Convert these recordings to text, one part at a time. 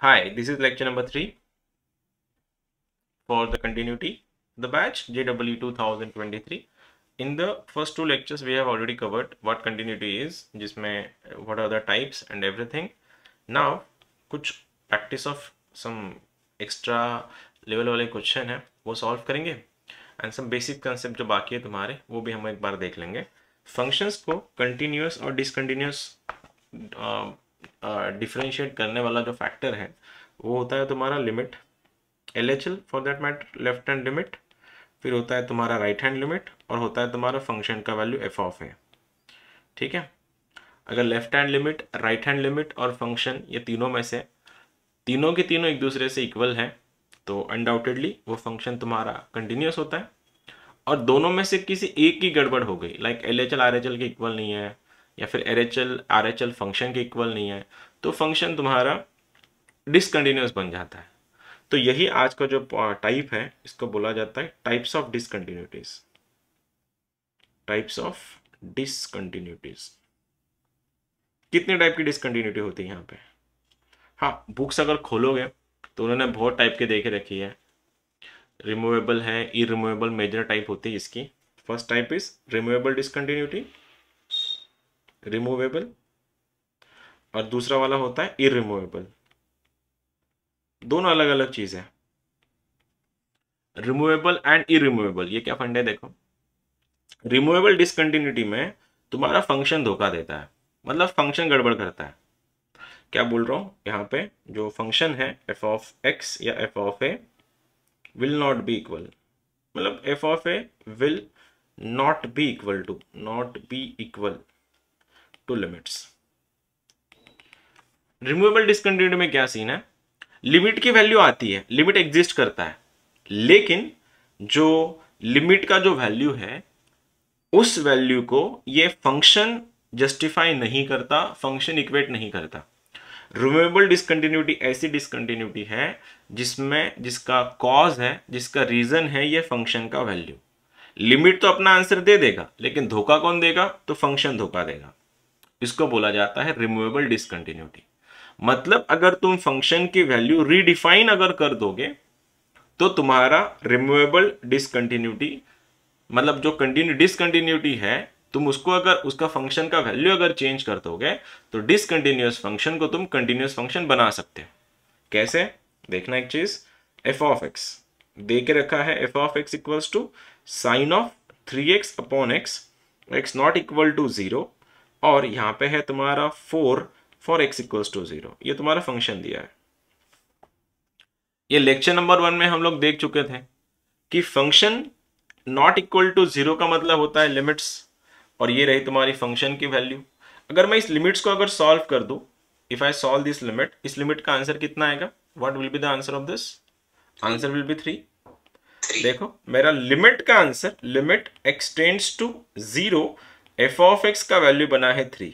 Hi, this is lecture number 3 for the continuity, the batch JW 2023. In the first two lectures, we have already covered what continuity is, जिसमें what are the types and everything. Now, कुछ practice of some extra level वाले question है वो solve करेंगे and some basic concept जो बाकी है तुम्हारे वो भी हम एक बार देख लेंगे. फंक्शंस को कंटिन्यूस और डिसकंटिन्यूस डिफरेंशिएट करने वाला जो फैक्टर है वो होता है तुम्हारा limit, LHL for that matter, left hand limit, फिर होता है तुम्हारा राइट हैंड लिमिट और होता है तुम्हारा फंक्शन का वैल्यू एफ ऑफ है. ठीक है, अगर left hand limit, right hand limit और फंक्शन ये तीनों में से तीनों के तीनों एक दूसरे से इक्वल है तो अनडाउटेडली वो फंक्शन तुम्हारा कंटिन्यूस होता है. और दोनों में से किसी एक की गड़बड़ हो गई, लाइक LHL RHL के इक्वल नहीं है या फिर LHL RHL फंक्शन के इक्वल नहीं है, तो फंक्शन तुम्हारा डिसकंटिन्यूस बन जाता है. तो यही आज का जो टाइप है इसको बोला जाता है types of discontinuities. Types of discontinuities. कितने टाइप की डिसकंटिन्यूटी होती है यहाँ पे? हाँ, बुक्स अगर खोलोगे तो उन्होंने बहुत टाइप के देखे रखी है. रिमूवेबल है, इरिमूवेबल मेजर टाइप होती है इसकी. First type is removable discontinuity, removable, और दूसरा वाला होता है इरिमूवेबल. दोनों अलग अलग चीज है. रिमूवेबल एंड इरिमूवेबल, ये क्या फंडे देखो. रिमूवेबल डिसकंटिन्यूटी में तुम्हारा फंक्शन धोखा देता है, मतलब फंक्शन गड़बड़ करता है. क्या बोल रहा हूं यहाँ पे, जो फंक्शन है एफ ऑफ एक्स या F of A will not be equal, मतलब F of A will not be equal to limits. Removable discontinuity में क्या सीन है, लिमिट की वैल्यू आती है, लिमिट एग्जिस्ट करता है, लेकिन जो लिमिट का जो वैल्यू है उस वैल्यू को ये फंक्शन जस्टिफाई नहीं करता, फंक्शन इक्वेट नहीं करता. रिमूवेबल डिसकंटिन्यूटी ऐसी डिसकंटिन्यूटी है जिसका कॉज है, जिसका रीजन है ये फंक्शन का वैल्यू. लिमिट तो अपना आंसर दे देगा लेकिन धोखा कौन देगा, तो फंक्शन धोखा देगा. इसको बोला जाता है रिमूवेबल डिसकंटिन्यूटी. मतलब अगर तुम फंक्शन की वैल्यू रीडिफाइन अगर कर दोगे तो तुम्हारा रिमूवेबल डिसकंटिन्यूटी, मतलब जो डिसकंटिन्यूटी है, तुम उसको अगर उसका फंक्शन का वैल्यू अगर चेंज कर दोगे तो डिसकंटिन्यूअस फंक्शन को तुम कंटिन्यूअस फंक्शन बना सकते हो. कैसे देखना, एक चीज, एफ ऑफ एक्स दे के रखा है, F of x equals to sine of 3x upon x, x not equal to 0, और यहां पे है तुम्हारा 4 फॉर एक्स इक्वल्स टू 0. ये तुम्हारा फंक्शन दिया है. ये लेक्चर नंबर 1 में हम लोग देख चुके थे कि फंक्शन नॉट इक्वल टू 0 का मतलब होता है लिमिट्स, और ये रही तुम्हारी फंक्शन की वैल्यू. अगर मैं इस लिमिट्स को अगर सॉल्व कर दूं, if I solve this limit, इस लिमिट का आंसर कितना आएगा, what will be the answer of this, answer will be 3. देखो मेरा लिमिट का answer, limit x tends to 0, f of x का वैल्यू बना है 3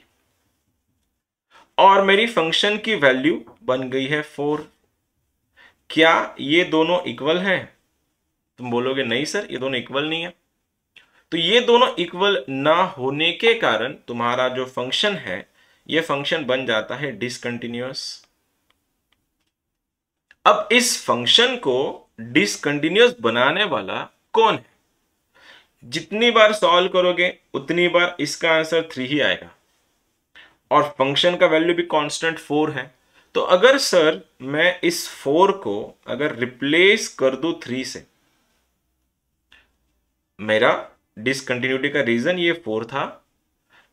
और मेरी फंक्शन की वैल्यू बन गई है 4. क्या ये दोनों इक्वल हैं? तुम बोलोगे नहीं सर ये दोनों इक्वल नहीं है. तो ये दोनों इक्वल ना होने के कारण तुम्हारा जो फंक्शन है ये फंक्शन बन जाता है डिसकंटिन्यूअस. अब इस फंक्शन को डिसकंटिन्यूअस बनाने वाला कौन है? जितनी बार सॉल्व करोगे उतनी बार इसका आंसर 3 ही आएगा और फंक्शन का वैल्यू भी कांस्टेंट 4 है. तो अगर सर मैं इस 4 को अगर रिप्लेस कर दूं 3 से, मेरा डिसकंटिन्यूटी का रीजन ये 4 था.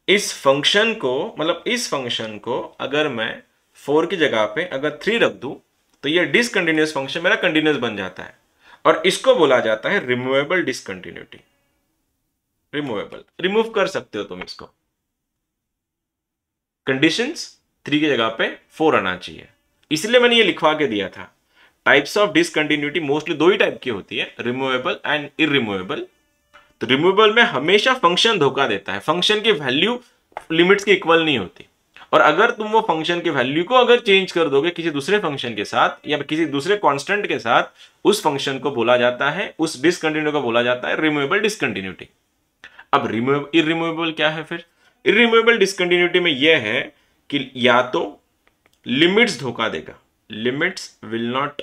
इस फंक्शन को, मतलब इस फंक्शन को अगर मैं 4 की जगह पे अगर 3 रख दूं तो ये डिसकंटिन्यूअस फंक्शन मेरा कंटिन्यूअस बन जाता है और इसको बोला जाता है रिमूवेबल डिसकंटिन्यूटी. रिमूवेबल, रिमूव कर सकते हो तुम इसको. कंडीशंस 3 की जगह पे 4 आना चाहिए, इसलिए मैंने ये लिखवा के दिया था. Types of discontinuity mostly 2 he type की होती है, रिमूवेबल एंड इरिमूवेबल. तो रिमूवेबल में हमेशा फंक्शन धोखा देता है, फंक्शन की वैल्यू लिमिट्स के इक्वल नहीं होती, और अगर तुम वो फंक्शन की वैल्यू को अगर चेंज कर दोगे किसी दूसरे फंक्शन के साथ या किसी दूसरे कांस्टेंट के साथ, उस फंक्शन को बोला जाता है, उस डिसकंटिन्यूटी को बोला जाता है रिमूवेबल डिसकंटिन्यूटी. अब इरिमूवेबल क्या है फिर? इरिमूवेबल डिसकंटिन्यूटी में यह है कि या तो लिमिट्स धोखा देगा, limits will not,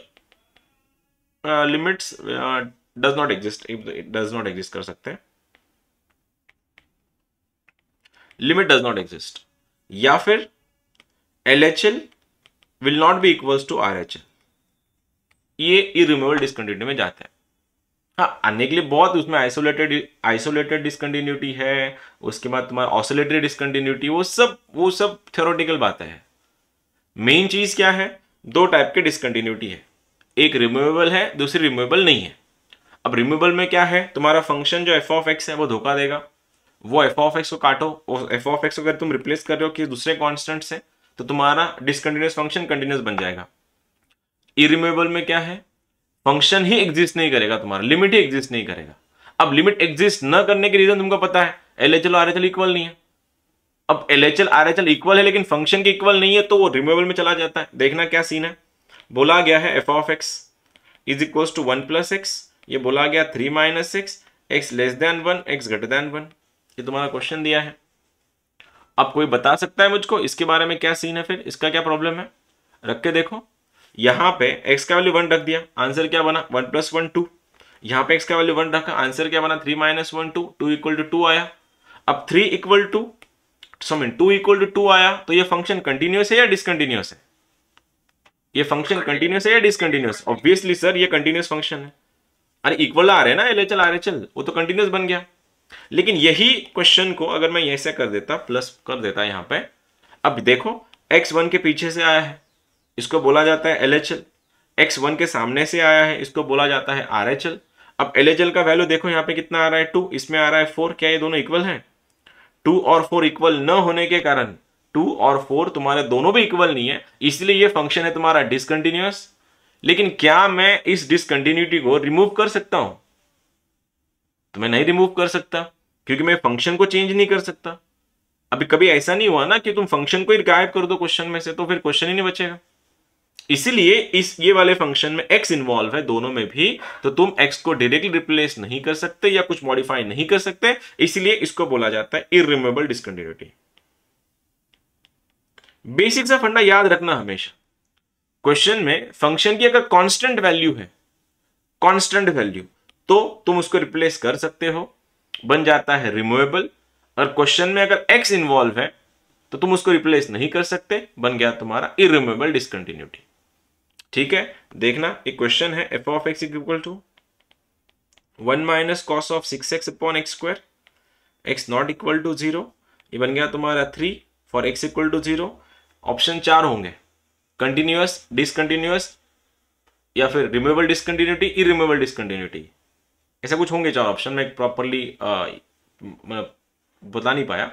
limits does not exist, does not exist कर सकते हैं, लिमिट डज नॉट एग्जिस्ट, या फिर LHL will not be equals to RHL, ये इरिमूवेबल डिसकंटिन्यूटी में जाता है। हाँ, आने के लिए बहुत उसमें आइसोलेटेड डिसकंटिन्यूटी है, उसके बाद तुम्हारा ऑसिलेटरी डिसकंटिन्यूटी, वो सब थ्योरेटिकल बातें हैं। मेन चीज क्या है, दो टाइप के डिसकंटिन्यूटी है, एक रिमूवेबल है, दूसरी रिमूवेबल नहीं है। अब रिमूवेबल में क्या है, तुम्हारा फंक्शन जो f(x) है वो धोखा देगा, वो f(x) को काटो, f(x) को अगर तुम रिप्लेस कर रहे हो कि दूसरे कॉन्स्टेंट से, तो तुम्हारा डिसकंटिन्यूअस फंक्शन कंटिन्यूअस बन जाएगा। इरिमूवेबल में क्या है, फंक्शन ही एग्जिस्ट नहीं करेगा, तुम्हारा लिमिट ही एग्जिस्ट नहीं करेगा। अब लिमिट एग्जिस्ट न करने के रीजन तुमको पता है, LHL और RHL इक्वल नहीं है। अब LHL RHL इक्वल है लेकिन फंक्शन के इक्वल नहीं है, तो वो रिमूवेबल में चला जाता है। देखना क्या सीन है, बोला गया है f(x) is equal to 1 + x, ये बोला गया 3 - x, x less than 1, x greater than 1, ये तुम्हारा क्वेश्चन दिया है। अब कोई बता सकता है मुझको इसके बारे में क्या सीन है, फिर इसका क्या प्रॉब्लम है, रख के देखो। यहां पे x का वैल्यू 1 रख दिया, आंसर क्या बना 1 + 1 2, यहां पे x का वैल्यू 1 रखा, आंसर क्या बना 3 - 1 2, 2 = 2 आया। अब 2 = 2 आया, तो ये फंक्शन कंटिन्यूअस है या डिसकंटिन्यूअस है, ये फंक्शन कंटिन्यूअस है या डिसकंटिन्यूअस, ऑब्वियसली सर ये कंटिन्यूअस फंक्शन है। अरे इक्वल आ रहे हैं ना LHL RHL, वो तो कंटिन्यूअस बन गया। लेकिन यही क्वेश्चन को अगर मैं ऐसे कर देता, प्लस कर देता यहां पे, अब देखो x1 के पीछे से आया है, इसको बोला जाता है LHL, x1 के सामने से आया है, इसको बोला जाता है RHL। अब LHL का वैल्यू देखो यहाँ पे कितना आ रहा है 2, इसमें आ रहा है 4, क्या ये दोनों इक्वल हैं? 2 और 4 इक्वल न होने के कारण 2 और 4 तुम्हारे दोनों भी इक्वल नहीं है, इसलिए ये फंक्शन है तुम्हारा डिसकंटिन्यूअस। लेकिन क्या मैं इस डिसकंटिन्यूटी को रिमूव कर सकता हूं? तो मैं नहीं रिमूव कर सकता, क्योंकि मैं फंक्शन को चेंज नहीं कर सकता। अभी कभी ऐसा नहीं हुआ ना कि तुम फंक्शन को ही गायब कर दो क्वेश्चन में से, तो फिर क्वेश्चन ही नहीं बचेगा। इसीलिए इस ये वाले फंक्शन में x इन्वॉल्व है दोनों में भी, तो तुम x को डायरेक्टली रिप्लेस नहीं कर सकते या कुछ मॉडिफाई नहीं कर सकते, इसलिए इसको बोला जाता है इररिमूवेबल डिसकंटिन्यूटी। बेसिक सा फंडा याद रखना हमेशा, क्वेश्चन में फंक्शन की अगर कांस्टेंट वैल्यू है, कांस्टेंट वैल्यू, तो तुम उसको रिप्लेस कर सकते हो, बन जाता है रिमूवेबल। और क्वेश्चन में अगर x इन्वॉल्व है तो तुम उसको रिप्लेस नहीं कर सकते, बन गया तुम्हारा इररिमूवेबल डिसकंटिन्यूटी। ठीक है, देखना एक क्वेश्चन है f(x) equal to 1 - cos of 6x upon x², x not equal to 0, ये बन गया तुम्हारा 3 for x equal to 0। Option 4 होंगे, कंटिन्यूअस, डिसकंटिन्यूअस, या फिर रिमूवेबल डिसकंटिन्यूटी, इररिमूवेबल डिसकंटिन्यूटी, ऐसा कुछ होंगे 4 ऑप्शन। में प्रॉपरली बता नहीं पाया।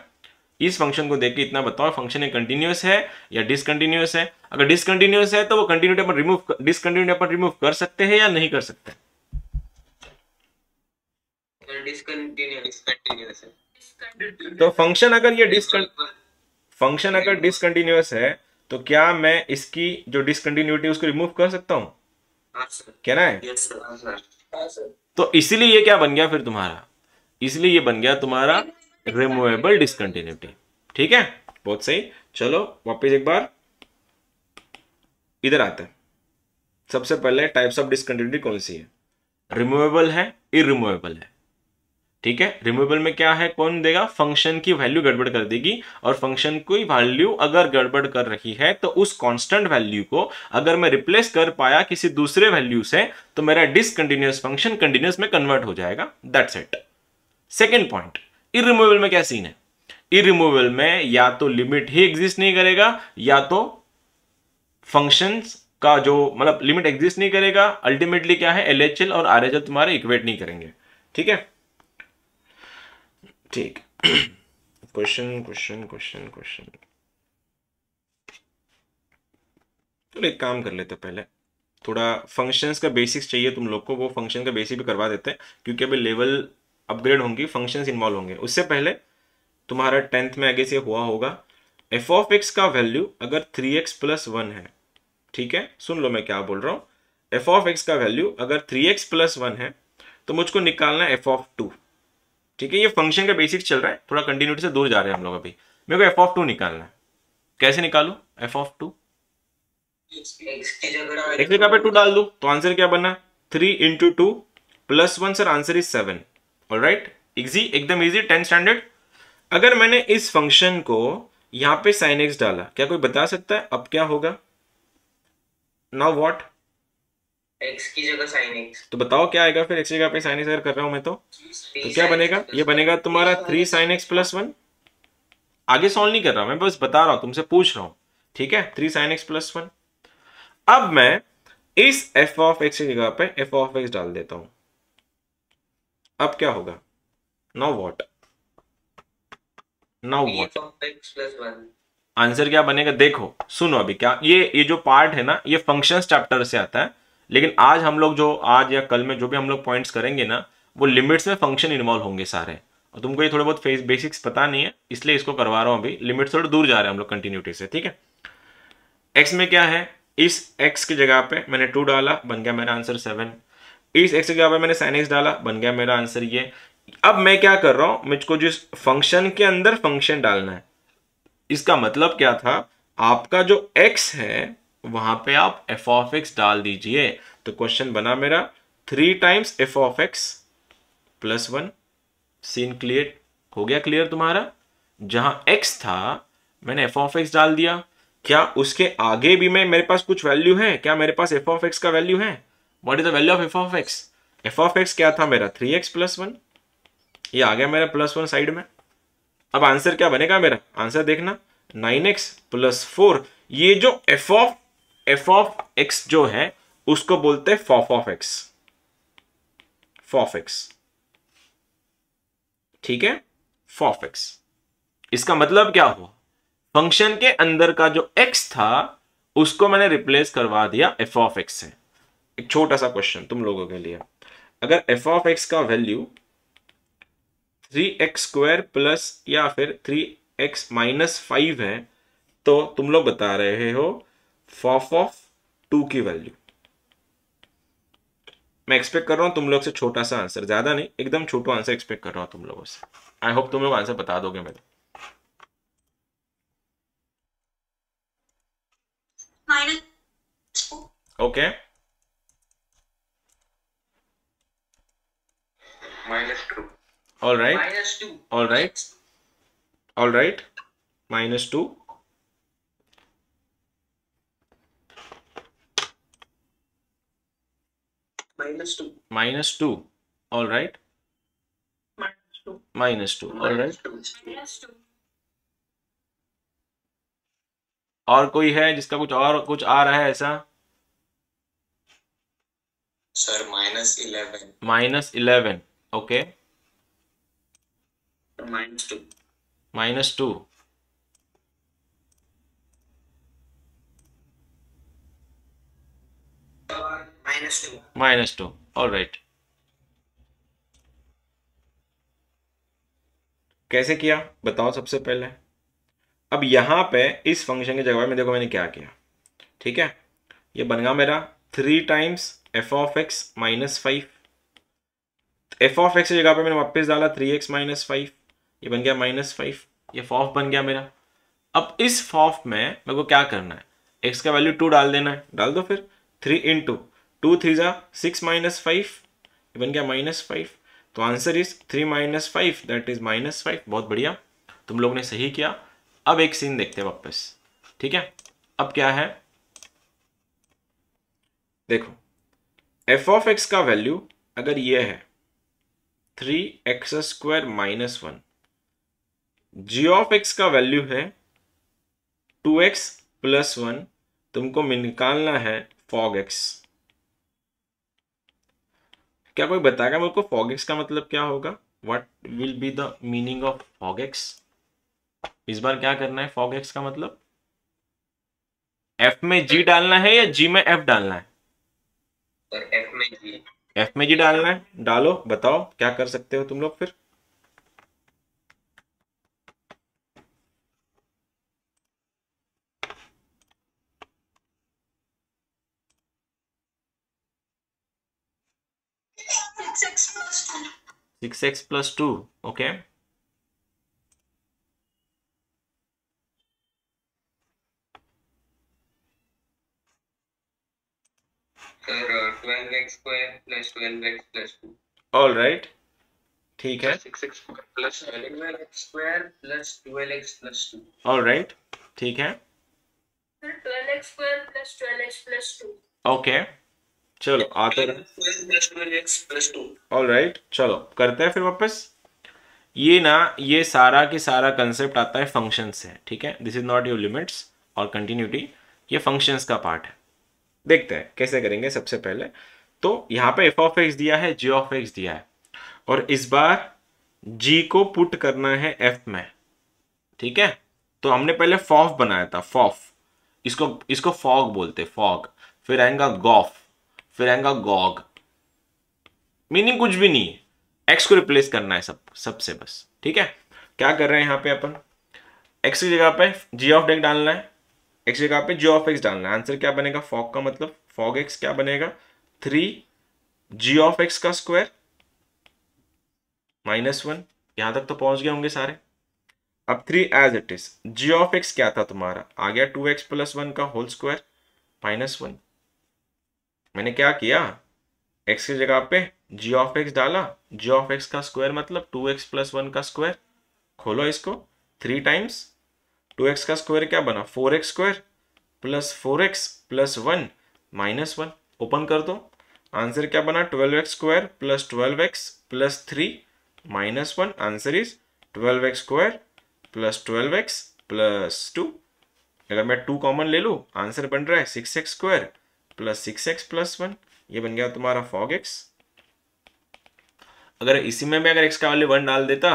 इस फंक्शन को देख के इतना बताओ, फंक्शन कंटिन्यूअस है या डिसकंटिन्यूअस है। अगर डिसकंटिन्यूअस है तो वो कंटिन्यूटी अपन डिसकंटिन्यूटी अपन रिमूव कर सकते हैं या नहीं कर सकते? डिसकंटिन्यूअस है तो फंक्शन अगर ये फंक्शन अगर डिसकंटिन्यूअस है तो क्या मैं इसकी जो डिसकंटिन्यूटी उसको रिमूव कर सकता हूं? कहना है yes, sir. तो इसीलिए ये क्या बन गया फिर तुम्हारा, इसलिए ये बन गया तुम्हारा रिमूवेबल डिसकंटिन्यूटी। ठीक है, बहुत सही। चलो वापस एक बार इधर आते हैं। सबसे पहले टाइप्स ऑफ डिसकंटिन्यूटी कौन सी है? रिमूवेबल है, इररिमूवेबल है। ठीक है, रिमूवेबल में क्या है, कौन देगा, फंक्शन की वैल्यू गड़बड़ कर देगी, और फंक्शन की वैल्यू अगर गड़बड़ कर रही है तो उस कांस्टेंट वैल्यू को अगर मैं रिप्लेस कर पाया किसी दूसरे वैल्यू से तो मेरा डिसकंटिन्यूअस फंक्शन कंटिन्यूअस में कन्वर्ट हो जाएगा। That's it. सेकेंड पॉइंट, इररिमूवेबल में क्या सीन है? इररिमूवेबल में या तो लिमिट ही एग्जिस्ट नहीं करेगा, या तो फंक्शंस का जो मतलब लिमिट एग्जिस्ट नहीं करेगा। अल्टीमेटली क्या है, LHL और RHL तुम्हारे इक्वेट नहीं करेंगे। ठीक है, ठीक। क्वेश्चन क्वेश्चन क्वेश्चन क्वेश्चन चलो एक काम कर लेते, पहले थोड़ा फंक्शंस का बेसिक्स चाहिए तुम लोग को, वो फंक्शन का बेसिक भी करवा देते हैं, क्योंकि अभी लेवल अपग्रेड होंगी, फंक्शंस इन्वॉल्व होंगे। उससे पहले तुम्हारा 10th में आगे से हुआ होगा, f(x) का वैल्यू अगर 3x + 1 है, ठीक है, सुन लो मैं क्या बोल रहा हूं। f(x) का वैल्यू अगर 3x + 1 है तो मुझको निकालना है f(2). ठीक है, ये फंक्शन का बेसिक चल रहा है, थोड़ा कंटिन्यूटी से दूर जा रहे हैं हम लोग। अभी मेरे को f(2) निकालना है। कैसे निकालू f(2)? एक्स की जगह एक्स की जगह पे 2 डाल दो तो आंसर क्या बना 3 into 2 plus 1 sir answer is 7। Alright, easy, एकदम इजी, 10 स्टैंडर्ड। अगर मैंने इस फंक्शन को यहां पे sin x डाला, क्या कोई बता सकता है अब क्या होगा? Now what? एक्स की जगह साइन एक्स, तो बताओ क्या आएगा फिर x की जगह पे sin x अगर कर रहा हूं मैं तो क्या बनेगा? ये बनेगा तुम्हारा 3 sin x प्लस 1। आगे सॉल्व नहीं कर रहा मैं, बस बता रहा हूं, तुमसे पूछ रहा हूं। ठीक है, 3 sin x प्लस 1। अब मैं इस f ऑफ x की जगह पे f ऑफ x डाल देता हूं। अब क्या होगा? Now what? Now what? X plus 1। Answer क्या बनेगा? देखो सुनो, अभी क्या ये जो पार्ट है ना, ये फंक्शंस चैप्टर से आता है, लेकिन आज हम लोग जो आज या कल में जो भी हम लोग पॉइंट्स करेंगे ना, वो लिमिट्स में फंक्शन इन्वॉल्व होंगे सारे। और तुमको ये थोड़े बहुत बेसिक्स पता नहीं है, इसलिए इसको करवा रहा हूं अभी। लिमिट्स थोड़ा दूर जा रहे हैं हम लोग कंटिन्यूटी से। ठीक है, एक्स में क्या है, इस एक्स की जगह पे मैंने 2 डाला, बन गया मेरा आंसर 7। इस एक्स की जगह पे मैंने sin x डाला, बन गया मेरा आंसर ये। अब मैं क्या कर रहा हूं, मुझको जिस फंक्शन के अंदर फंक्शन डालना है, इसका मतलब क्या था, आपका जो x है वहां पे आप f ऑफ x डाल दीजिए। तो क्वेश्चन बना मेरा 3 times f of x plus 1। Scene clear हो गया? क्लियर तुम्हारा? जहां x था मैंने f ऑफ x डाल दिया। क्या उसके आगे भी मैं मेरे पास कुछ वैल्यू है? क्या मेरे पास f ऑफ x का वैल्यू है? What is the value of f of x? f of x क्या था मेरा? 3x plus 1। ये आ गया मेरा प्लस 1 साइड में। अब आंसर क्या बनेगा मेरा? आंसर देखना, 9x प्लस 4। ये जो f ऑफ x जो है उसको बोलते हैं फॉफ ऑफ x। फॉफ x, ठीक है, फॉफ x। इसका मतलब क्या हुआ? फंक्शन के अंदर का जो x था उसको मैंने रिप्लेस करवा दिया f ऑफ x से। एक छोटा सा क्वेश्चन तुम लोगों के लिए, अगर f ऑफ x का वैल्यू 3x स्क्वायर प्लस या फिर 3x माइनस 5 है, तो तुम लोग बता रहे हो फॉफ ऑफ 2 की वैल्यू। मैं एक्सपेक्ट कर रहा हूं तुम लोग से छोटा सा आंसर, ज्यादा नहीं, एकदम छोटा आंसर एक्सपेक्ट कर रहा हूं तुम लोगों से। आई होप तुम लोग आंसर बता दोगे मेरे। Okay, -2, all right, -2, all right, all right, -2, -2, all right, -2, all right. और कोई है जिसका कुछ और कुछ आ रहा है ऐसा? Sir -11, -11, okay, -2, -2, -2, all right. कैसे किया बताओ सबसे पहले। अब यहां पे इस फंक्शन की जगह में देखो मैंने क्या किया। ठीक है, ये बन गया मेरा 3 times f of x minus 5। f of x की जगह पे मैंने वापस डाला 3x माइनस 5, ये बन गया -5। ये फॉफ बन गया मेरा। अब इस फॉफ में मेरे को क्या करना है, x का वैल्यू 2 डाल देना है, डाल दो फिर। 3 इंटू 2 3 जा 6 माइनस 5, ये बन गया -5। तो answer is 3 minus 5, that is -5। बहुत बढ़िया, तुम लोग ने सही किया। अब एक सीन देखते हैं वापस। ठीक है, अब क्या है देखो, f ऑफ x का वैल्यू अगर ये है 3x square minus 1, g of x का वैल्यू है 2x प्लस 1, तुमको निकालना है fog x। क्या कोई बताएगा मेरे को fog x का मतलब क्या होगा? What will be the meaning of fog x? इस बार क्या करना है fog x का मतलब? f में g डालना है या g में f डालना है? f में g, f में g डालना है, डालो, बताओ क्या कर सकते हो तुम लोग फिर। Six x plus 2, okay, sir 12x square plus 12x plus 2। All right, ठीक है। 6x plus 12x square plus 12x plus 2। All right, ठीक है। Sir 12x square plus 12x plus 2। Okay, चलो आते रहे। Plus 12x plus 2। All right, चलो करते हैं फिर वापस। ये सारा की सारा कंसेप्ट आता है फंक्शन से, ठीक है। This is not your limits और कंटिन्यूटी, ये फंक्शंस का पार्ट है। देखते हैं कैसे करेंगे। सबसे पहले तो यहाँ पे एफ ऑफ एक्स दिया है, जी ऑफ एक्स दिया है, और इस बार जी को पुट करना है एफ में, ठीक है। तो हमने पहले फॉफ बनाया था, फॉफ, इसको फॉग बोलते, फॉग। फिर आएगा गॉफ, फिर आएगा गॉग। मीनिंग कुछ भी नहीं है, एक्स को रिप्लेस करना है सबसे बस, ठीक है। क्या कर रहे हैं यहाँ पे अपन, एक्स की जगह पे जी ऑफ एक्स डालना है, एक्स की जगह पे जी ऑफ एक्स डालना है। आंसर क्या बनेगा, फॉग का मतलब फॉग एक्स क्या बनेगा, 3 जी ऑफ एक्स का स्क्वायर -1। यहां तक तो पहुंच गए होंगे सारे। अब 3 as it is, g of x क्या था तुम्हारा, आ गया 2x प्लस 1 का होल स्क्वायर -1। मैंने क्या किया, x की जगह पे जी ऑफ एक्स डाला, जी ऑफ एक्स का स्क्वायर मतलब 2x प्लस 1 का स्क्वायर। खोलो इसको, 3 टाइम्स 2x का स्क्वायर क्या बना, 4x square plus 4x plus 1 -1। Open कर दो, आंसर क्या बना, 12x square plus 12x plus 3 -1। Answer is 12x square plus 12x plus 2। अगर मैं 2 कॉमन ले लूँ, आंसर बन रहा है 6x square plus 6x plus 1। ये बन गया तुम्हारा फॉग एक्स। अगर इसी में मैं अगर x का वैल्यू 1 डाल देता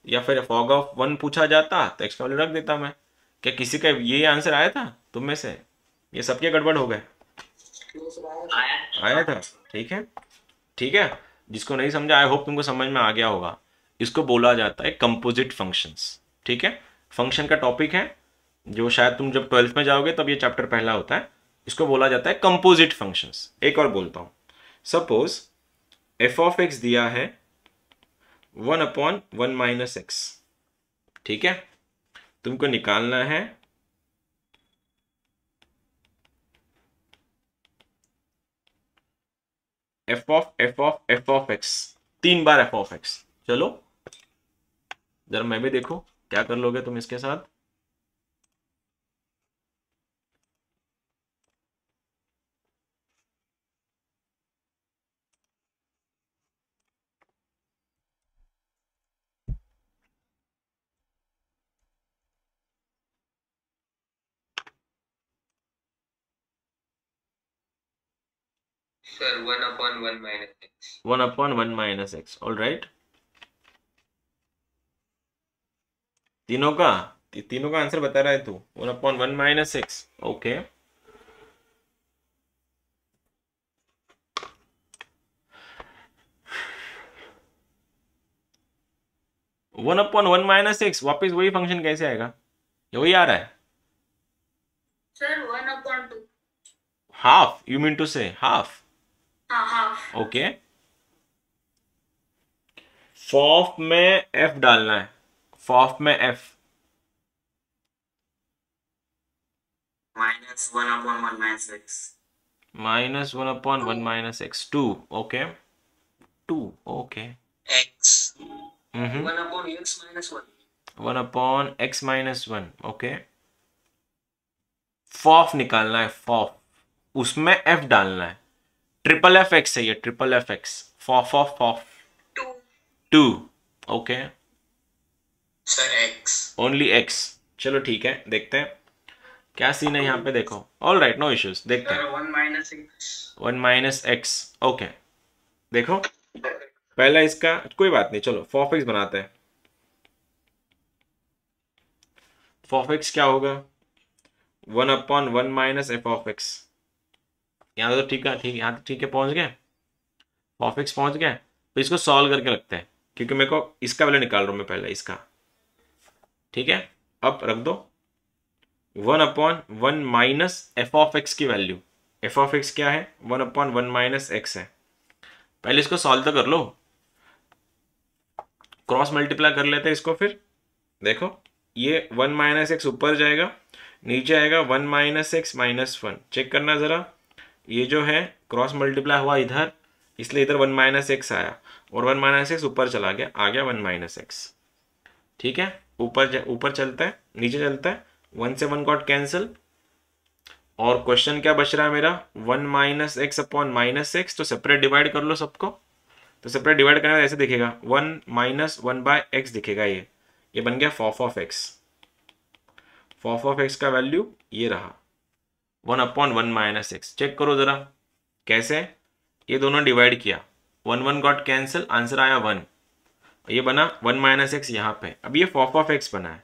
या फिर फॉग ऑफ 1 पूछा जाता तो x का वैल्यू रख देता मैं। क्या किसी का ये आंसर आया था तुम में से, ये सबके गड़बड़ हो गए? आया था, ठीक है, ठीक है। जिसको नहीं समझा, आई होप तुमको समझ में आ गया होगा। इसको बोला जाता है कंपोजिट फंक्शंस, ठीक है। फंक्शन का टॉपिक है जो शायद तुम जब 12th में जाओगे तब ये चैप्टर पहला होता है। इसको बोला जाता है कंपोजिट फंक्शंस। एक और बोलता हूं, सपोज एफ ऑफ एक्स दिया है 1/1 माइनस एक्स, ठीक है। तुमको निकालना है F of x, 3 bar F of x. चलो जरा मैं भी देखो क्या कर लोगे तुम इसके साथ। Sir 1/1 minus X. 1/1 minus x, all right. तीनों का आंसर बता रहा है तू, 1/1 minus x, okay. One upon one minus x, वापिस वही फंक्शन कैसे आएगा, ये वही आ रहा है। Sir 1/2। Half, you mean to say half? हाँ, हाफ। ओके, फॉफ में एफ डालना है, फॉफ में F -1/1 minus X. -1/1 minus X, 2, okay, 2, okay. X 1/x minus 1। 1/x minus 1, okay. Fof निकालना है, फॉफ, उसमें एफ डालना है। ट्रिपल एफ एक्स है ये, triple F x, fof of of 2, okay. Sir x, only x, चलो ठीक है, देखते हैं क्या सीन है यहाँ पे, देखो। ऑल राइट, नो इश्यूज, देखते हैं। 1 माइनस एक्स, ओके। देखो पहला इसका कोई बात नहीं, चलो फॉफ एक्स बनाते हैं। फॉफ एक्स क्या होगा, 1/1 माइनस एफ ऑफ एक्स। यहाँ तो ठीक है, यहाँ तो ठीक है, पहुंच गए, फॉफ एक्स पहुंच गए। तो इसको सॉल्व करके रखते हैं, क्योंकि मेरे को इसका वैल्यू निकाल रहा हूं मैं पहले, इसका, ठीक है। अब रख दो 1/1 माइनस एफ ऑफ एक्स की वैल्यू। एफ ऑफ एक्स क्या है, 1/1 माइनस एक्स है। पहले इसको सॉल्व तो कर लो, क्रॉस मल्टीप्लाई कर लेते हैं इसको। फिर देखो ये 1 माइनस एक्स ऊपर जाएगा, नीचे आएगा 1 माइनस एक्स माइनस 1। चेक करना जरा, ये जो है क्रॉस मल्टीप्लाई हुआ इधर, इसलिए इधर 1 माइनस एक्स आया और 1 माइनस एक्स ऊपर चला गया, आ गया 1 माइनस एक्स। ठीक है, ऊपर चलता है, नीचे चलता है, 1 से 1 गॉट कैंसिल। और क्वेश्चन क्या बच रहा है मेरा, 1 minus x upon minus x. तो सेपरेट डिवाइड कर लो सबको। तो सेपरेट डिवाइड करने में ऐसे दिखेगा, 1 माइनस 1 बाय एक्स दिखेगा। ये बन गया fof of X. Fof of x का वैल्यू ये रहा 1 अपॉन 1 माइनस एक्स। चेक करो जरा कैसे, ये दोनों डिवाइड किया, 1 1 गॉट कैंसिल, आंसर आया 1। ये बना 1 माइनस एक्स यहाँ पे। अब ये फॉफ ऑफ एक्स बना है,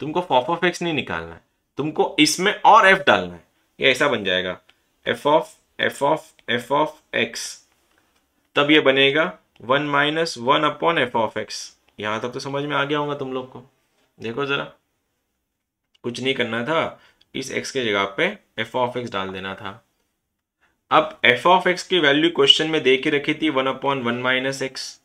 तुमको फॉफ ऑफ एक्स नहीं निकालना है, तुमको इसमें और एफ डालना है। ये ऐसा बन जाएगा F of f of f of x. तब ये बनेगा 1 minus 1 upon F of x. यहां तक तो समझ में आ गया होगा तुम लोग को। देखो जरा, कुछ नहीं करना था, इस x के जगह पे एफ ऑफ एक्स डाल देना था। अब एफ ऑफ एक्स की वैल्यू क्वेश्चन में दे के रखी थी 1 अपॉन 1 माइनस एक्स,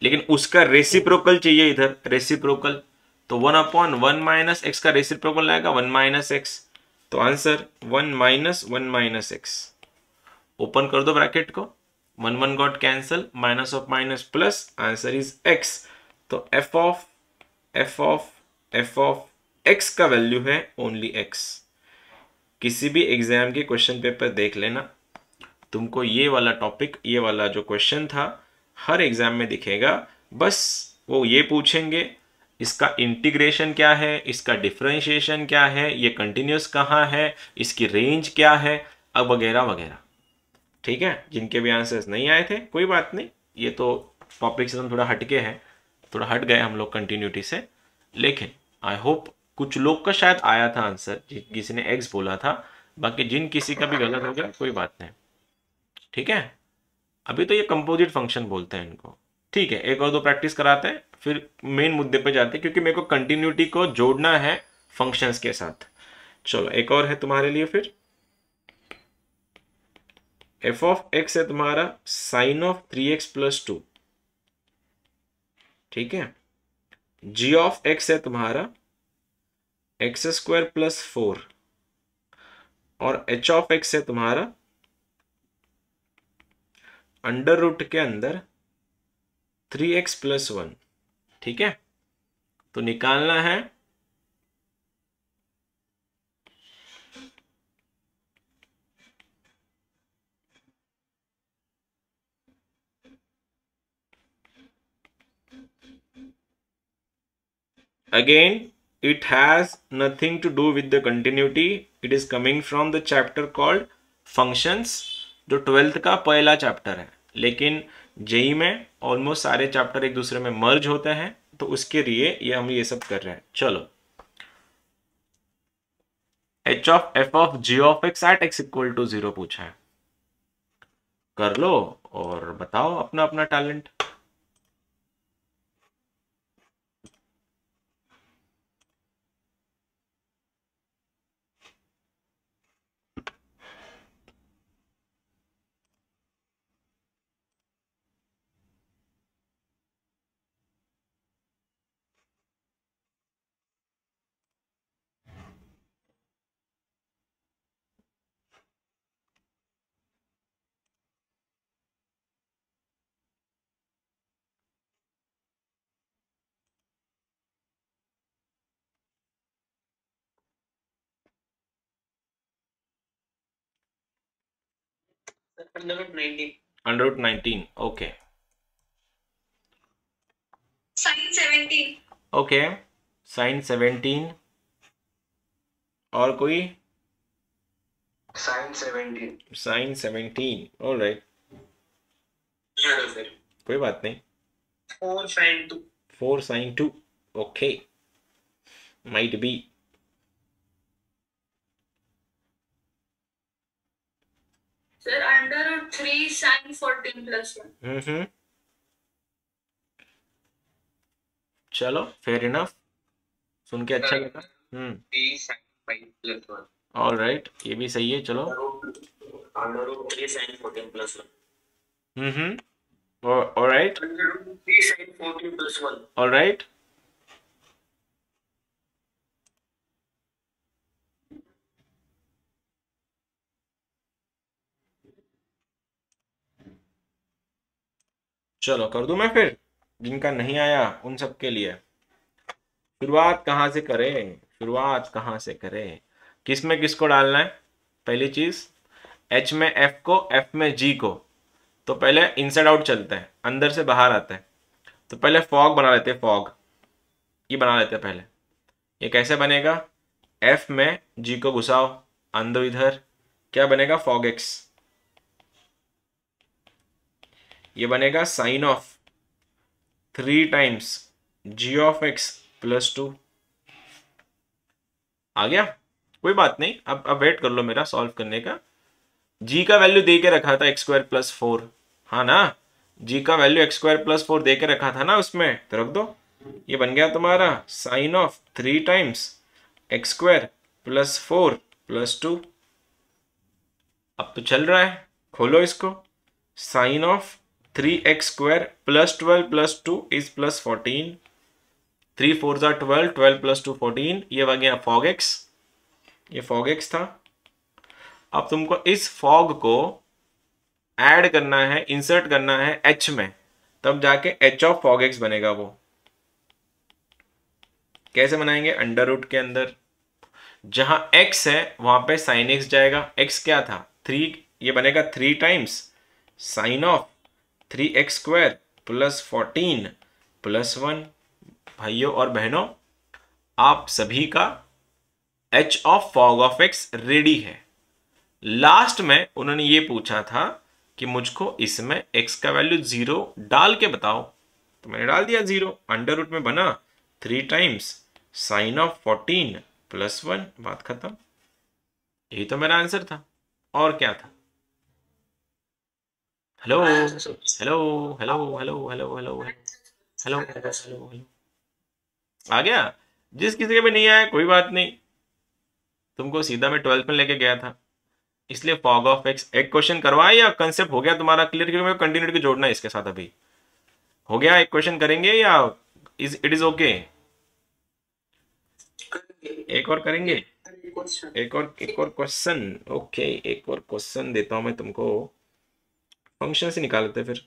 लेकिन उसका रेसिप्रोकल चाहिए इधर, रेसिप्रोकल। तो 1 अपॉन 1 माइनस एक्स का रेसिप्रोकल आएगा 1 माइनस एक्स। तो answer 1 minus 1 minus x. Open कर दो ब्रैकेट को, 1 1 got cancel, minus of minus plus, answer is x। तो F of f of f of x का वैल्यू है ओनली x। किसी भी एग्जाम के क्वेश्चन पेपर देख लेना, तुमको ये वाला टॉपिक, ये वाला जो क्वेश्चन था हर एग्जाम में दिखेगा। बस वो ये पूछेंगे इसका इंटीग्रेशन क्या है, इसका डिफरेंशिएशन क्या है, ये कंटिन्यूस कहाँ है, इसकी रेंज क्या है, अब वगैरह वगैरह। ठीक है, जिनके भी आंसर्स नहीं आए थे कोई बात नहीं, ये तो टॉपिक से हम थोड़ा हटके हैं, थोड़ा हट गए हम लोग कंटिन्यूटी से। लेकिन आई होप कुछ लोग का शायद आया था आंसर, किसी ने एक्स बोला था, बाकी जिन किसी का भी गलत हो गया कोई बात नहीं। ठीक है, अभी तो ये कंपोजिट फंक्शन बोलते हैं इनको। ठीक है, एक और दो प्रैक्टिस कराते हैं फिर मेन मुद्दे पे जाते हैं, क्योंकि मेरे को कंटिन्यूटी को जोड़ना है फंक्शंस के साथ। चलो एक और है तुम्हारे लिए फिर, एफ ऑफ एक्स है तुम्हारा साइन ऑफ 3x प्लस 2। ठीक है, जी ऑफ एक्स है तुम्हारा एक्स स्क्वायर प्लस 4 और एच ऑफ एक्स है तुम्हारा अंडर रूट के अंदर 3x प्लस 1। ठीक है, तो निकालना है again, it has nothing to do with the continuity, it is coming from the chapter called functions, जो 12th का पहला चैप्टर है। लेकिन जेई में ऑलमोस्ट सारे चैप्टर एक दूसरे में मर्ज होते हैं, तो उसके लिए ये हम ये सब कर रहे हैं। चलो, h of f of g of x at x equal to 0 पूछा है, कर लो और बताओ अपना अपना talent. Under root 19. Under root 19, okay Sin 17. Okay, sine 17। और कोई? Sin 17. Sine 17, alright, Yeah, sir. कोई बात नहीं। 4 sin 2. 4 sin 2, okay, might be. Sir, under root 3 sin 14 plus 1. चलो फेयर इनफ, सुन के अच्छा लगा। 3 sin 5 plus 1. ऑलराइट, ये भी सही है। चलो Under root 3 sin 14 plus 1. Alright Under root 3 sin 14 plus 1. Alright, चलो कर दूं मैं फिर, जिनका नहीं आया उन सब के लिए। शुरुआत कहाँ से करें, शुरुआत कहाँ से करें, किस में किसको डालना है? पहली चीज, एच में एफ को, एफ में जी को। तो पहले इनसाइड आउट चलते हैं, अंदर से बाहर आते हैं। तो पहले फॉग बना लेते हैं, फॉग ये बना लेते हैं पहले। ये कैसे बनेगा? एफ में जी को घुसाओ, अंदर इधर, क्या बनेगा? Fog x. ये बनेगा sine of 3 times g of x plus 2। आ गया? कोई बात नहीं, अब वेट कर लो मेरा सॉल्व करने का। जी का वैल्यू दे के रखा था एक्स स्क्वायर प्लस 4, हाँ ना? जी का वैल्यू एक्स स्क्वायर प्लस 4 दे के रखा था ना उसमें, तो रख दो। ये बन गया तुम्हारा sine of 3 times x square plus 4 plus 2। अब तो चल रहा है, खोलो इसको। Sine of 3x square plus 12 plus 2 is plus 14। 3 4 ज़ा 12, 12 प्लस 2 14। ये बन गया फॉग एक्स, ये फॉग एक्स था। अब तुमको इस फॉग को ऐड करना है, इंसर्ट करना है एच में, तब जाके एच ऑफ फॉग एक्स बनेगा। वो कैसे बनाएंगे? अंडर रूट के अंदर जहां x है वहां पे साइन x जाएगा। x क्या था? 3, ये बनेगा 3 times sign of 3x square plus 14 plus 1। भाइयों और बहनों, आप सभी का h of fog of x ready है। लास्ट में उन्होंने ये पूछा था कि मुझको इसमें x का वैल्यू 0 डाल के बताओ, तो मैंने डाल दिया 0। अंडर रूट में बना 3 टाइम्स साइन ऑफ 14 प्लस 1, बात खत्म। यही तो मेरा आंसर था, और क्या था? Hello hello hello hello hello hello hello hello hello. आ गया? जिस किसी के भी नहीं आया कोई बात नहीं, तुमको सीधा मैं 12th में लेके गया था, इसलिए फॉग ऑफ एक्स एक क्वेश्चन करवाया या कंसेप्ट हो गया तुम्हारा क्लियर? क्योंकि मेरे को कंटिन्यूटी जोड़ना है इसके साथ। अभी हो गया? एक क्वेश्चन करेंगे या इट इज ओके? एक और करेंगे, एक और क्वेश्चन। ओके, एक और क्वेश्चन देता हूं मैं तुमको, फंक्शन से निकालते फिर।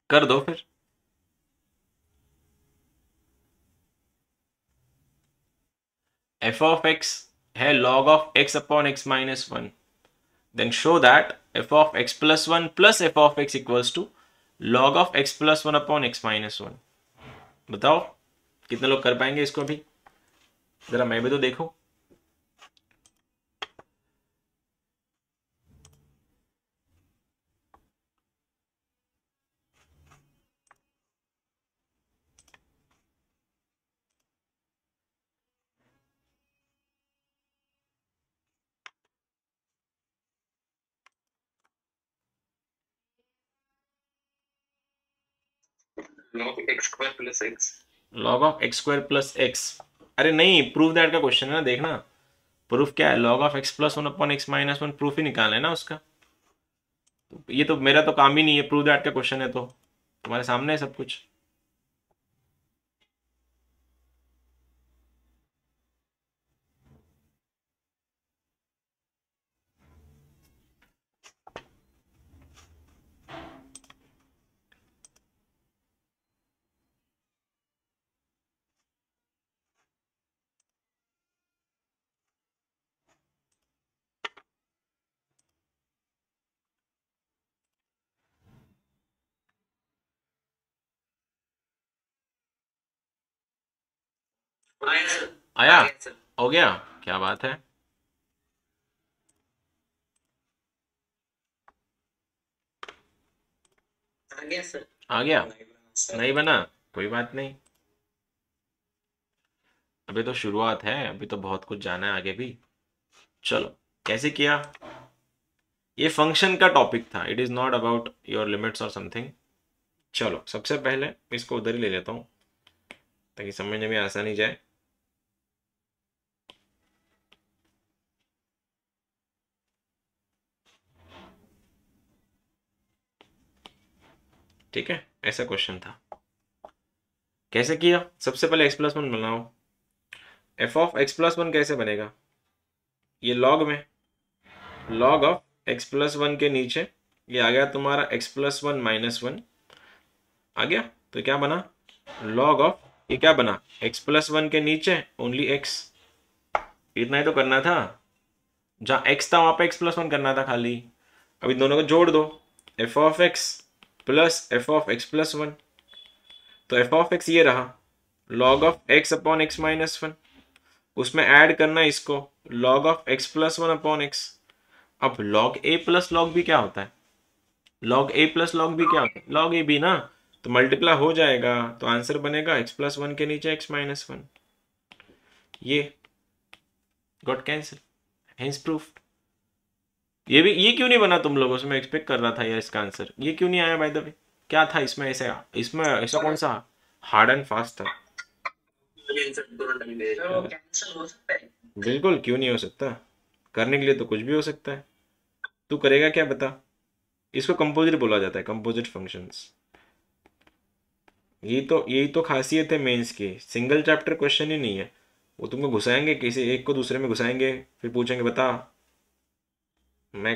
कर दो फिर। एफ ऑफ एक्स है log of x upon x minus 1, then show that f of x plus 1 plus f of x equals to log of x plus 1 upon x minus 1। बताओ कितने लोग कर पाएंगे इसको? अभी जरा मैं भी तो देखूं। log x square plus x। Log of x square plus x, अरे नहीं, प्रूफ दैट का क्वेश्चन है ना, देखना प्रूफ क्या है। Log of x plus 1 upon x minus 1, proof ही निकालना है ना उसका। ये तो मेरा तो काम ही नहीं है, प्रूफ दैट का क्वेश्चन है तो तुम्हारे सामने है सब कुछ। आया? हो गया? क्या बात है। आ गया सर। आ गया? नहीं बना? कोई बात नहीं, अभी तो शुरुआत है, अभी तो बहुत कुछ जाना है आगे भी। चलो कैसे किया? ये फंक्शन का टॉपिक था, it is not about your limits और समथिंग। चलो सबसे पहले इसको उधर ही ले लेता हूँ ताकि समझने में आसानी जाए। ठीक है, ऐसा क्वेश्चन था। कैसे किया? सबसे पहले x प्लस वन बनाओ। F of x plus one कैसे बनेगा? ये लॉग में, log of x plus one के नीचे ये आ गया तुम्हारा x plus one minus one आ गया, तो क्या बना? लॉग ऑफ, ये क्या बना? x प्लस वन के नीचे ओनली x, इतना ही तो करना था। जहाँ x था वहां पे x प्लस वन करना था खाली। अब इन दोनों को जोड़ दो, F of x plus f of x plus one, तो एफ ऑफ एक्स ये रहा log of x upon x minus one, उसमें ऐड करना है इसको log of x plus one upon x. अब लॉग ए प्लस लॉग बी क्या होता है? लॉग ए प्लस लॉग बी क्या होता है? लॉग ए बी ना, तो मल्टीप्लाई हो जाएगा, तो आंसर बनेगा एक्स प्लस वन के नीचे एक्स माइनस वन। ये गॉट कैंसिल, हेंस प्रूफ। ये क्यों नहीं बना तुम लोगों से? मैं एक्सपेक्ट कर रहा था यार इसका आंसर, ये क्यों नहीं आया बाय द वे? क्या था इसमें ऐसा कौन सा हार्ड एंड फास्ट था? बिल्कुल क्यों नहीं हो सकता, करने के लिए तो कुछ भी हो सकता है। तू करेगा क्या बता? इसको कंपोजिट बोला जाता है, कंपोजिट फंक्शंस। यही तो खासियत है मेंस की, सिंगल चैप्टर क्वेश्चन ही नहीं है, वो तुमको घुसाएंगे, किसी एक को दूसरे में घुसाएंगे, फिर पूछेंगे बता। मैं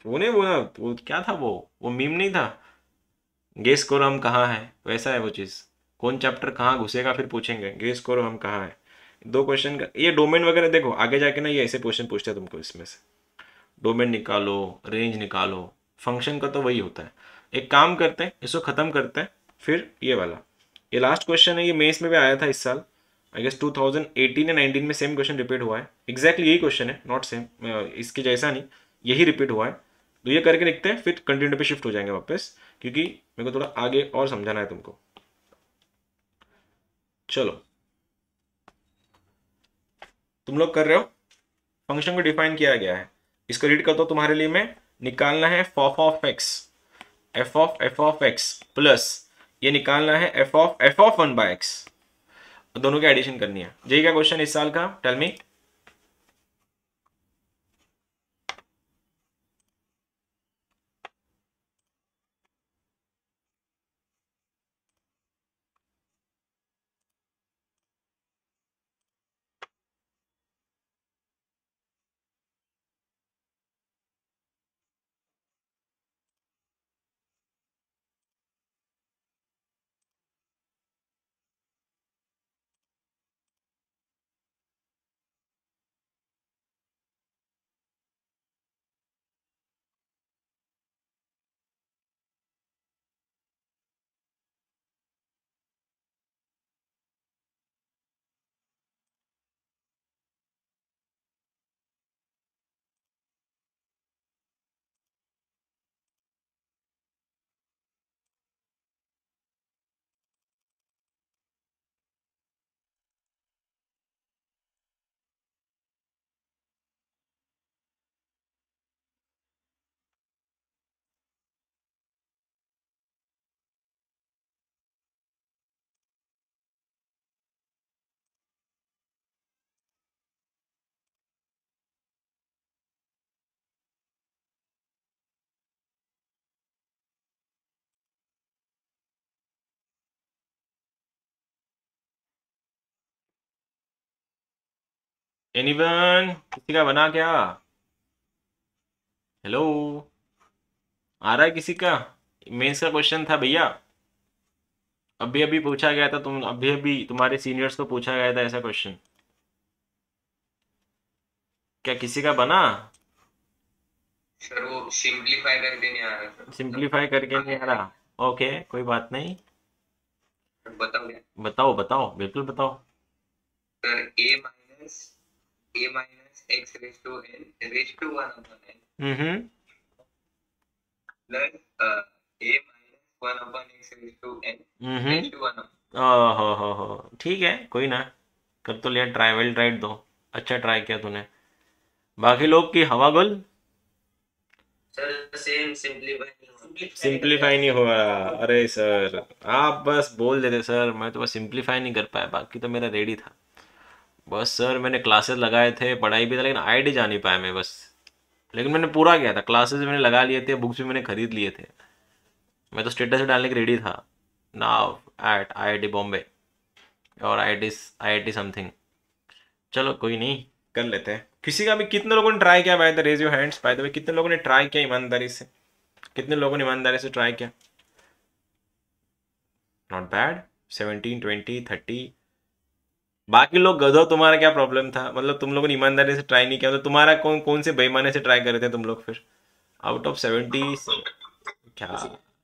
वो नहीं बोला, वो क्या था, वो मीम नहीं था, गेस करो हम कहाँ है, वैसा है वो चीज़। कौन चैप्टर कहाँ घुसेगा फिर पूछेंगे गेस करो हम कहाँ है। दो क्वेश्चन का ये डोमेन वगैरह देखो आगे जाके ना, ये ऐसे क्वेश्चन पूछते हैं तुमको, इसमें से डोमेन निकालो, रेंज निकालो, फंक्शन का तो वही होता है। एक काम करते हैं, इसको ख़त्म करते हैं, फिर ये वाला, ये लास्ट क्वेश्चन है, ये मेंस में भी आया था इस साल, आई गेस 2018 या 19 में सेम क्वेश्चन रिपीट हुआ है, एग्जैक्टली यही क्वेश्चन है, नॉट सेम, इसके जैसा नहीं, यही रिपीट हुआ है। तो ये करके देखते हैं, फिर कंटिन्यू पे शिफ्ट हो जाएंगे वापस, क्योंकि मेरे को थोड़ा आगे और समझाना है तुमको। चलो तुम लोग कर रहे हो, फंक्शन को डिफाइन किया गया है, इसको रीड कर दो तुम्हारे लिए। मैं निकालना है F of x, F of x plus ये निकालना है F of one by x, दोनों की एडिशन करनी है। यही क्या क्वेश्चन इस साल का? Tell me. एनीवन, किसी का बना क्या? हेलो, आ रहा है किसी का? मेंस का क्वेश्चन था भैया, अभी अभी पूछा गया था, तुम अभी अभी तुम्हारे सीनियर्स को पूछा गया था ऐसा क्वेश्चन। क्या किसी का बना? सर वो सिंप्लीफाई करके नहीं आ रहा सर। सिंप्लीफाई करके नहीं आ रहा? ओके कोई बात नहीं, बताओ क्या बताओ बताओ, बिल्कुल बताओ। Sir? A minus x raise to one upon n plus a minus one upon x raise to n raise to one. हो ठीक है, कोई ना, कर तो लिया ट्राई, वेल ट्राइड दो, अच्छा ट्राई किया तूने। बाकी लोग की हवा गुल? सर सेम सिंप्लीफाई नहीं हो रहा? अरे सर आप बस बोल देते सर, मैं तो बस सिंप्लीफाई नहीं कर पाया, बाकी तो मेरा रेडी था। बस सर मैंने क्लासेस लगाए थे, पढ़ाई भी था, लेकिन आईडी जा नहीं पाया मैं बस। लेकिन मैंने पूरा किया था, क्लासेस मैंने लगा लिए थे, बुक्स भी मैंने खरीद लिए थे, मैं तो स्टेटस डालने के रेडी था। नाउ एट IIT बॉम्बे और IIT समथिंग। चलो कोई नहीं, कर लेते हैं। किसी का भी, कितने लोगों ने ट्राई किया? By the raise your hands. By the way, कितने लोगों ने ट्राई किया ईमानदारी से? कितने लोगों ने ईमानदारी से ट्राई किया? Not bad. 17, 20, 30। बाकी लोग गधो, तुम्हारा क्या प्रॉब्लम था? मतलब तुम लोगों ने ईमानदारी से ट्राई नहीं किया, तो तुम्हारा कौन कौन से बेईमाने से ट्राई कर रहे थे तुम लोग फिर? आउट ऑफ 70 क्या?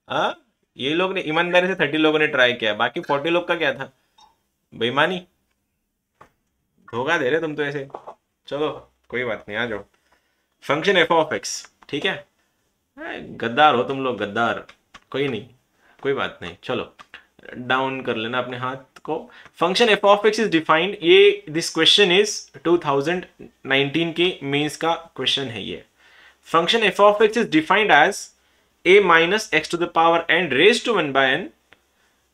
हाँ, ये लोग ने ईमानदारी से 30 लोगों ने ट्राई किया, बाकी 40 लोग का क्या था? बेईमानी। धोखा दे रहे तुम तो ऐसे। चलो कोई बात नहीं, आ जाओ। फंक्शन एफ ऑफ एक्स, ठीक है? गद्दार हो तुम लोग, गद्दार। कोई नहीं, कोई बात नहीं। चलो डाउन कर लेना अपने हाथ को। Function f of x is defined, ये दिस क्वेश्चन इज 2019 के मेंस का क्वेश्चन है ये। Function f of x is defined as a minus x to the power n raise to 1/n,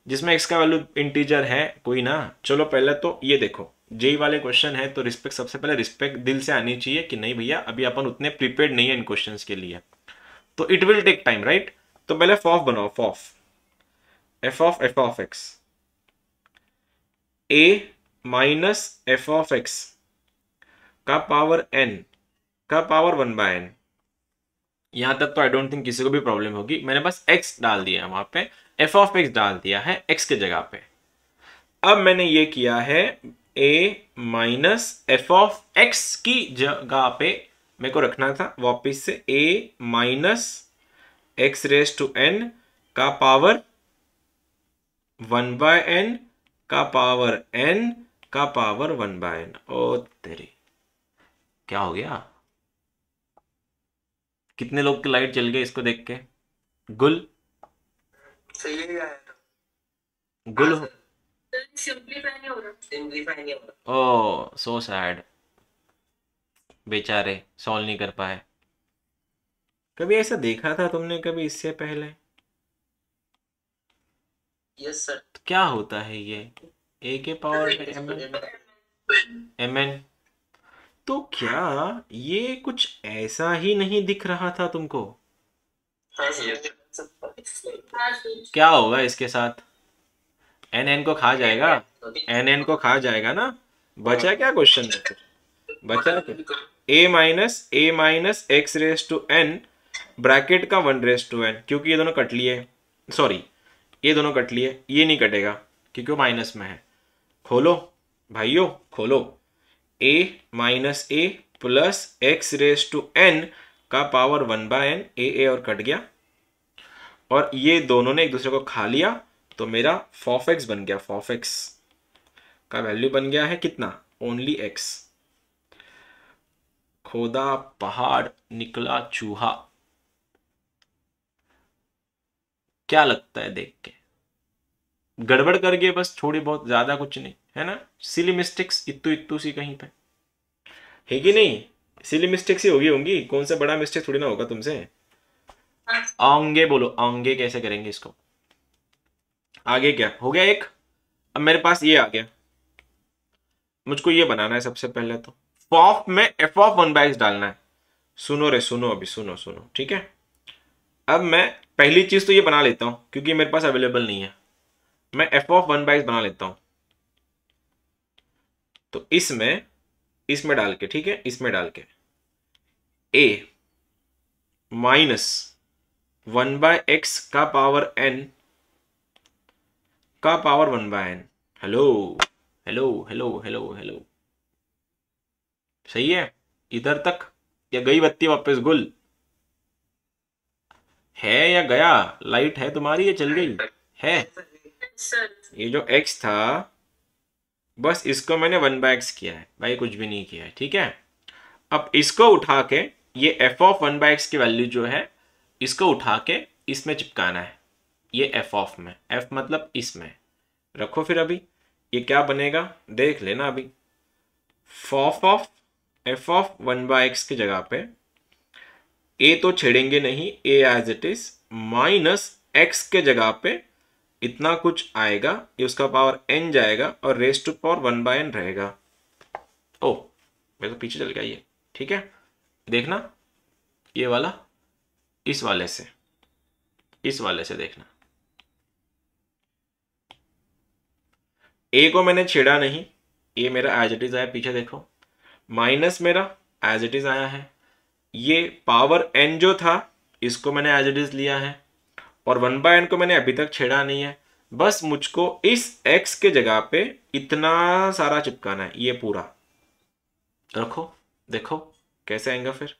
जिसमें x का वैल्यू इंटीजर है कोई ना। चलो पहले तो ये देखो, जेई वाले क्वेश्चन है तो रिस्पेक्ट, सबसे पहले रिस्पेक्ट दिल से आनी चाहिए कि नहीं भैया अभी अपन उतने प्रिपेयर्ड नहीं है इन क्वेश्चंस के लिए, तो it will take time, right? तो पहले फॉफ बनाओ, fof F of X, a minus F of x का पावर n का पावर 1/n। यहां तक तो आई डोंट थिंक किसी को भी प्रॉब्लम होगी। मैंने बस x डाल दिया है वहां पे, एफ ऑफ एक्स डाल दिया है x के जगह पे। अब मैंने ये किया है a minus F of x की जगह पे मेरे को रखना था वापिस से a minus x raise to n का पावर 1/n का पावर n का पावर 1/n। ओ तेरी, क्या हो गया? कितने लोग की लाइट जल गई इसको देख के? गुल, सही है। गुल। सिंपलीफाई नहीं हो रहा। सिंपलीफाई नहीं हो रहा। ओ सो सैड, बेचारे सॉल्व नहीं कर पाए। कभी ऐसा देखा था तुमने कभी इससे पहले? Yes sir. क्या होता है ये? a के पावर mn। तो क्या ये कुछ ऐसा ही नहीं दिख रहा था तुमको? हाँ सर। क्या होगा इसके साथ? n को खा जाएगा, n को खा जाएगा ना। बचा क्या क्वेश्चन में फिर? बचा क्या? a minus x raise to n bracket का 1 रेज टू n, क्योंकि ये दोनों कट लिए, सॉरी ये दोनों कट लिए, ये नहीं कटेगा क्योंकि वो माइनस में है। खोलो भाइयों, खोलो। a minus a plus x raise to n का पावर 1/n, a और कट गया, और ये दोनों ने एक दूसरे को खा लिया, तो मेरा फॉफ एक्स बन गया। फॉफ एक्स का वैल्यू बन गया है कितना? Only x। खोदा पहाड़ निकला चूहा। क्या लगता है देख के? गड़बड़ कर गए बस थोड़ी बहुत, ज्यादा कुछ नहीं है ना। सिली मिस्टेक्स इत्तू इत्तू सी कहीं पे है कि नहीं? सिली मिस्टेक्स ही होंगी, कौन सा बड़ा मिस्टेक थोड़ी ना होगा तुमसे। आंगे बोलो, आंगे कैसे करेंगे इसको? आगे क्या हो गया? एक, अब मेरे पास ये आ गया, मुझको ये बनाना है सबसे पहले तो। फॉफ में एफ ऑफ 1/x डालना है। सुनो रे सुनो, अभी सुनो सुनो, ठीक है? अब मैं पहली चीज तो ये बना लेता हूं क्योंकि मेरे पास अवेलेबल नहीं है। मैं एफ ऑफ 1/x बना लेता हूं, तो इसमें डाल के, ठीक है, इसमें डाल के a माइनस 1/x का पावर n का power 1/n। Hello hello hello hello hello, सही है इधर तक? या गई बत्ती वापस गुल? है या गया? लाइट है तुम्हारी या चल गई? है। सर ये जो x था, बस इसको मैंने 1/x किया है भाई, कुछ भी नहीं किया है, ठीक है? अब इसको उठा के, ये f ऑफ 1/x की वैल्यू जो है, इसको उठा के इसमें चिपकाना है। ये f ऑफ में, f मतलब इसमें रखो। फिर अभी ये क्या बनेगा देख लेना अभी। फॉफ ऑफ f ऑफ 1/x की जगह पे a तो छेड़ेंगे नहीं, a as it is, minus x के जगह पे इतना कुछ आएगा, ये उसका पावर n जाएगा और रेस टू पावर 1/n रहेगा। ओ मैं तो पीछे चल गया ये, ठीक है? देखना ये वाला इस वाले से, इस वाले से देखना, ए को मैंने छेड़ा नहीं, ए मेरा एज इट इज आया, पीछे देखो, माइनस मेरा एज इट इज आया है, ये पावर n जो था इसको मैंने एज इट इज लिया है, और 1/n को मैंने अभी तक छेड़ा नहीं है, बस मुझको इस x के जगह पे इतना सारा चिपकाना है, ये पूरा रखो, देखो कैसे आएगा, फिर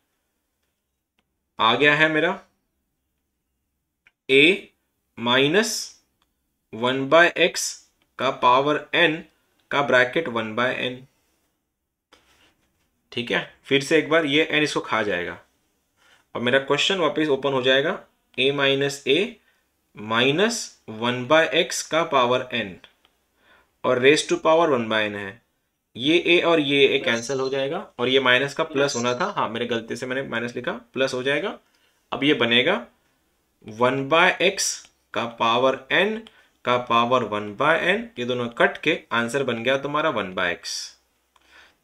आ गया है मेरा a माइनस 1/x का पावर n का ब्रैकेट 1/n, ठीक है। फिर से एक बार ये n इसको खा जाएगा और मेरा क्वेश्चन वापस ओपन हो जाएगा, a minus a minus 1/x का पावर n और रेस टू पावर 1/n है, ये a और ये a कैंसिल हो जाएगा और ये माइनस का प्लस होना था, हाँ मेरे गलती से मैंने माइनस लिखा, प्लस हो जाएगा। अब ये बनेगा 1/x का पावर n का पावर 1/n, ये दोनों कट के आंसर बन गया तुम्हारा 1/x।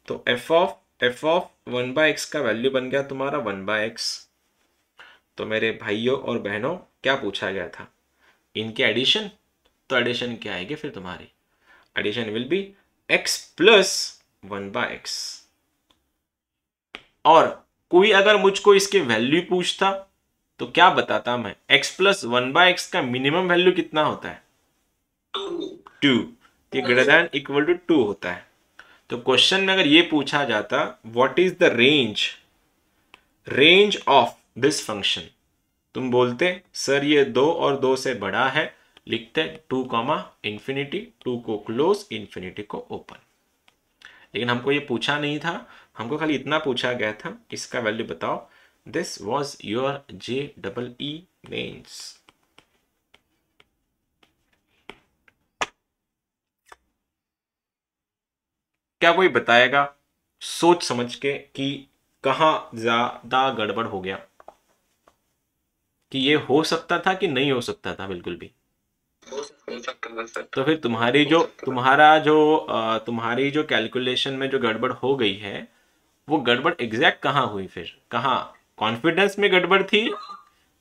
तो f ऑफ 1/x का वैल्यू बन गया तुम्हारा 1/x। तो मेरे भाइयों और बहनों क्या पूछा गया था, इनके एडिशन, तो एडिशन क्या आएगी फिर तुम्हारी, addition will be x plus 1/x। और कोई अगर मुझको इसके वैल्यू पूछता तो क्या बताता मैं, x प्लस 1/x का मिनिमम वैल्यू कितना होता है, 2, ये ग्रेटर देन इक्वल टू 2 होता है। तो क्वेश्चन में अगर ये पूछा जाता what is the range of this function, तुम बोलते सर ये 2 और 2 से बड़ा है, लिखते 2 इंफिनिटी, 2 को क्लोज, इंफिनिटी को ओपन। लेकिन हमको ये पूछा नहीं था, हमको खाली इतना पूछा गया था इसका वैल्यू बताओ। This was your JEE mains. क्या कोई बताएगा सोच समझ के कि कहां ज्यादा गड़बड़ हो गया, कि ये हो सकता था कि नहीं हो सकता था, बिल्कुल भी तो फिर तुम्हारी जो कैलकुलेशन में जो गड़बड़ हो गई है वो गड़बड़ एग्जैक्ट कहाँ हुई, फिर कहाँ, कॉन्फिडेंस में गड़बड़ थी,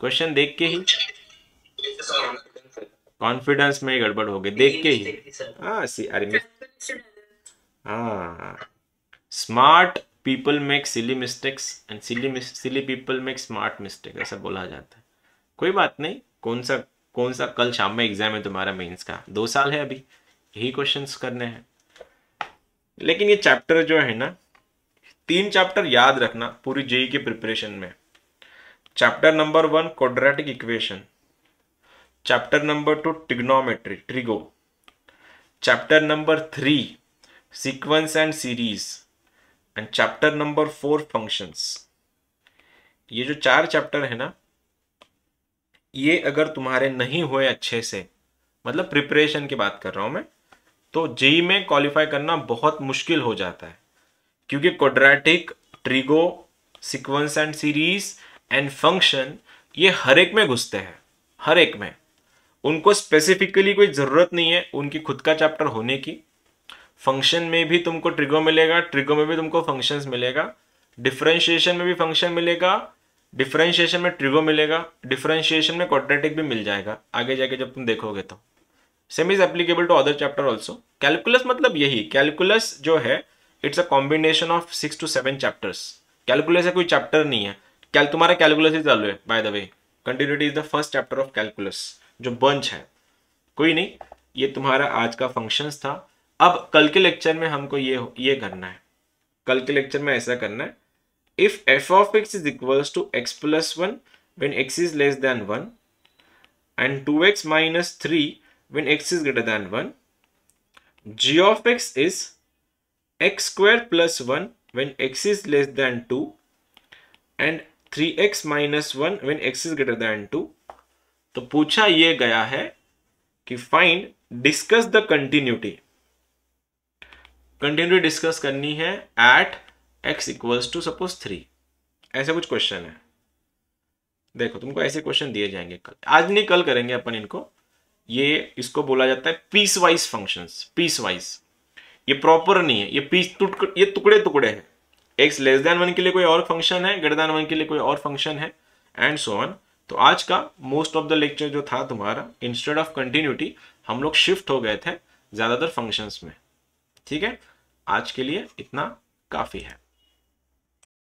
क्वेश्चन देख के ही कॉन्फिडेंस में गड़बड़ हो गई, देख के ही। हाँ अरे हाँ, smart people make silly mistakes and silly people make smart mistake, ऐसा बोला जाता है। कोई बात नहीं, कौन सा कल शाम में एग्जाम है तुम्हारा मेंस का, 2 साल है अभी, यही क्वेश्चंस करने हैं। लेकिन ये चैप्टर जो है ना, 3 चैप्टर याद रखना पूरी जेईई की प्रिपरेशन में। Chapter number 1 quadratic equation, chapter number 2 trigonometry trigo, chapter number 3 sequence and series and chapter number 4 functions. ये जो 4 चैप्टर है ना, ये अगर तुम्हारे नहीं हुए अच्छे से, मतलब प्रिपरेशन की बात कर रहा हूं मैं, तो जेईई में क्वालिफाई करना बहुत मुश्किल हो जाता है, क्योंकि quadratic, trigo, sequence and series and function ये हर एक में घुसते हैं, हर एक में। उनको स्पेसिफिकली कोई जरूरत नहीं है उनकी खुद का चैप्टर होने की। फंक्शन में भी तुमको ट्रिगो मिलेगा, ट्रिगो में भी तुमको फंक्शंस मिलेगा, डिफरेंशिएशन में भी फंक्शन मिलेगा, डिफरेंशिएशन में ट्रिगो मिलेगा, डिफरेंशिएशन में क्वाड्रेटिक भी मिल जाएगा आगे जाके जब तुम देखोगे तो। Same is applicable to other chapter also. Calculus मतलब यही, कैलकुलस जो है it's a combination of 6 to 7 chapters. Calculus है कोई चैप्टर नहीं है, तुम्हारा कैलकुलस ही चालू है bye the way, continuity is the first chapter of calculus जो बंच है। कोई नहीं, ये तुम्हारा आज का फंक्शंस था। अब कल के लेक्चर में हमको ये करना है, कल के लेक्चर में ऐसा करना है, if f of x is equals to x plus 1 when x is less than 1 and 2x minus 3 when x is greater than 1, g of x is x square plus 1 when x is less than 2 and 3x minus 1 when x is greater than 2। तो पूछा ये गया है कि find discuss the continuity discuss करनी है at x equals to suppose 3, ऐसा कुछ क्वेश्चन है। देखो तुमको ऐसे क्वेश्चन दिए जाएंगे कल, आज नहीं कल करेंगे अपन इनको। ये इसको बोला जाता है piecewise functions, piecewise. ये प्रॉपर नहीं है, ये टुकड़े टुकड़े हैं। x लेस देन 1 के लिए कोई और फंक्शन है, ग्रेटर देन 1 के लिए कोई और फंक्शन है, एंड सो ऑन। तो आज का मोस्ट ऑफ द लेक्चर जो था तुम्हारा, इंस्टेड ऑफ कंटिन्यूटी हम लोग शिफ्ट हो गए थे ज्यादातर फंक्शंस में। ठीक है, आज के लिए इतना काफी है।